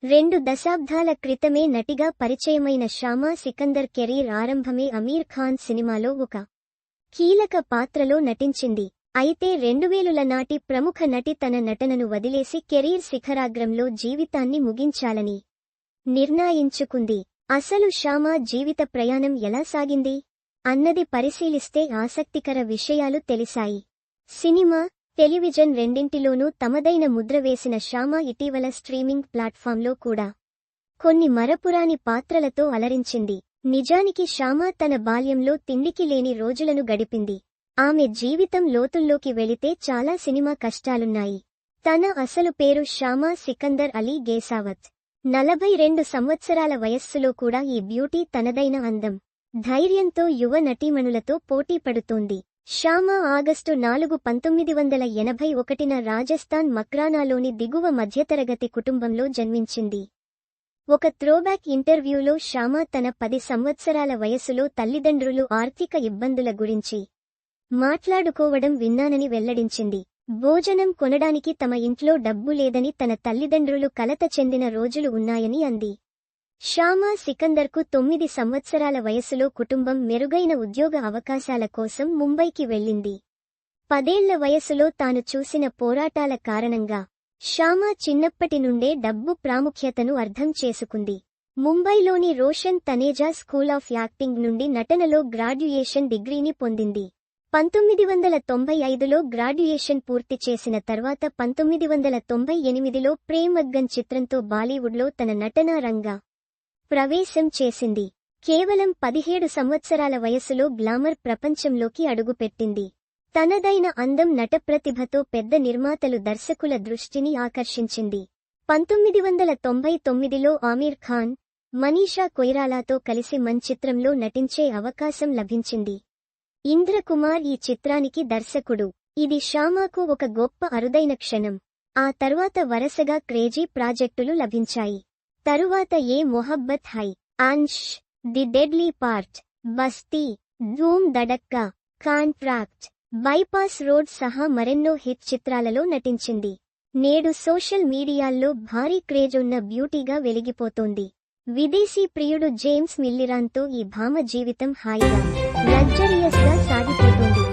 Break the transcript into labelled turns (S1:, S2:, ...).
S1: 2 దశాబ్దాల క్రితమే నటిగా పరిచయమైన షామా సికందర్ కెరీర్ ఆరంభమే అమీర్ ఖాన్ సినిమాలో ఒక కీలక పాత్రలో నటించింది. అయితే 2000ల నాటి ప్రముఖ నటి తన నటనను వదిలేసి కెరీర్ శిఖరాగ్రంలో జీవితాన్ని ముగించాలని నిర్ణయించుకుంది. అసలు షామా జీవిత ప్రయాణం ఎలా సాగింది అన్నది పరిశీలిస్తే ఆసక్తికర విషయాలు తెలిసాయి. సినిమా, టెలివిజన్ రెండింటిలోనూ తమదైన ముద్ర వేసిన షామా ఇటీవల స్ట్రీమింగ్ ప్లాట్ఫామ్లో కూడా కొన్ని మరపురాని పాత్రలతో అలరించింది. నిజానికి షామా తన బాల్యంలో తిండికి లేని రోజులను గడిపింది. ఆమె జీవితం లోతుల్లోకి వెళితే చాలా సినిమా కష్టాలున్నాయి. తన అసలు పేరు షామా సికందర్ అలీ గేసావత్. 42 సంవత్సరాల వయస్సులో కూడా ఈ బ్యూటీ తనదైన అందం, ధైర్యంతో యువ నటీమణులతో పోటీ పడుతోంది. షామా ఆగస్టు 4, 1981న రాజస్థాన్ మక్రానాలోని దిగువ మధ్యతరగతి కుటుంబంలో జన్మించింది. ఒక త్రోబ్యాక్ ఇంటర్వ్యూలో షామా తన 10 సంవత్సరాల వయసులో తల్లిదండ్రులు ఆర్థిక ఇబ్బందుల గురించి మాట్లాడుకోవడం విన్నానని వెల్లడించింది. భోజనం కొనడానికి తమ ఇంట్లో డబ్బు లేదని తన తల్లిదండ్రులు కలత చెందిన రోజులు ఉన్నాయని అంది. షామా సికందర్కు 9 సంవత్సరాల వయసులో కుటుంబం మెరుగైన ఉద్యోగ అవకాశాల కోసం ముంబైకి వెళ్ళింది. 10 ఏళ్ల వయసులో తాను చూసిన పోరాటాల కారణంగా షామా చిన్నప్పటి నుండే డబ్బు ప్రాముఖ్యతను అర్థం చేసుకుంది. ముంబైలోని Roshan Taneja school of acting నుండి నటనలో గ్రాడ్యుయేషన్ డిగ్రీని పొందింది. 1995లో గ్రాడ్యుయేషన్ పూర్తి చేసిన తర్వాత 1998లో ప్రేమగ్గన్ చిత్రంతో బాలీవుడ్లో తన నటనా రంగ ప్రవేశం చేసింది. కేవలం 17 సంవత్సరాల వయసులో గ్లామర్ ప్రపంచంలోకి అడుగుపెట్టింది. తనదైన అందం, నటప్రతిభతో పెద్ద నిర్మాతలు, దర్శకుల దృష్టిని ఆకర్షించింది. 1999లో ఆమీర్ ఖాన్, మనీషా కొయిరాలాతో కలిసి మన్ చిత్రంలో నటించే అవకాశం లభించింది. ఇంద్రకుమార్ ఈ చిత్రానికి దర్శకుడు. ఇది షామాకు ఒక గొప్ప అరుదైన క్షణం. ఆ తర్వాత వరుసగా క్రేజీ ప్రాజెక్టులు లభించాయి. తరువాత Ye Mohabbat Hai, Ansh, the deadly part, Basti, Dhoom ధడక్కా, contract, bypass road సహా మరెన్నో హిట్ చిత్రాలలో నటించింది. నేడు సోషల్ మీడియాల్లో భారీ క్రేజ్ ఉన్న బ్యూటీగా వెలిగిపోతోంది. విదేశీ ప్రియుడు జేమ్స్ మిల్లిరాన్తో ఈ భామ జీవితం హాయిగా, లగ్జరియస్గా సాగిపోతోంది.